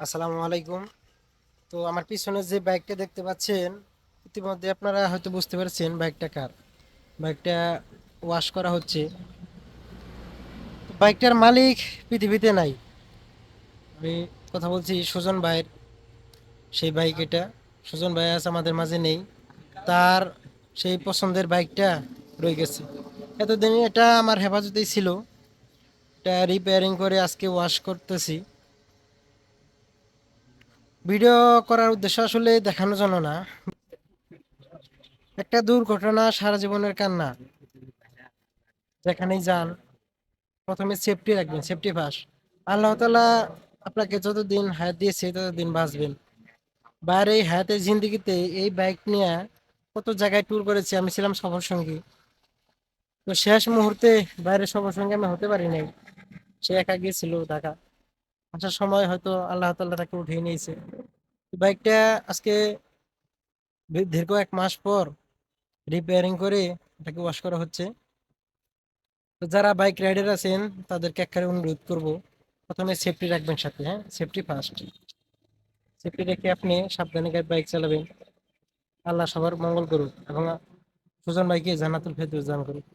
আসসালামু আলাইকুম। তো আমার পিছনে যে বাইকটা দেখতে পাচ্ছেন, ইতিমধ্যে আপনারা হয়তো বুঝতে পারছেন বাইকটা কার। বাইকটা ওয়াশ করা হচ্ছে। তো বাইকটার মালিক পৃথিবীতে নাই। আমি কথা বলছি সুজন ভাইয়ের। সেই বাইক এটা। সুজন ভাই আজ আমাদের মাঝে নেই। তার সেই পছন্দের বাইকটা রয়ে গেছে। এতদিন এটা আমার হেফাজতেই ছিল। এটা রিপেয়ারিং করে আজকে ওয়াশ করতেছি। ভিডিও করার উদ্দেশ্য আসলে দেখানোর জন্য না। একটা দুর্ঘটনা সারা জীবনের কান্না। যেখানেই যান প্রথমে সেফটি রাখবেন, সেফটি ফার্স্ট। আল্লাহ তাআলা আপনাকে যতদিন হায়াত দিয়েছে ততদিন বাঁচবেন। বাইরে এই হায়াতের জিন্দেগিতে এই বাইক নিয়ে কত জায়গায় ট্যুর করেছি, আমি ছিলাম সফর সঙ্গী। তো শেষ মুহূর্তে বাইরে সফর সঙ্গী আমি হতে পারি নাই। সে একা গিয়েছিল ঢাকা। আসার সময় হয়তো আল্লাহ তাআলা তাকে উঠিয়ে নিয়েছে। বাইকটা আজকে দীর্ঘ 1 মাস পর রিপেয়ারিং করে এটাকে ওয়াশ করা হচ্ছে। তো যারা বাইক রাইডার আছেন তাদেরকে একবারে অনুরোধ করব, প্রথমে সেফটি রাখবেন সাথে, হ্যাঁ, সেফটি ফার্স্ট। সেফটি রেখে আপনি সাবধানে বাইক চালাবেন। আল্লাহ সবার মঙ্গল করুক এবং সুজন ভাইকে জান্নাতুল ফেরদৌস দান করুক।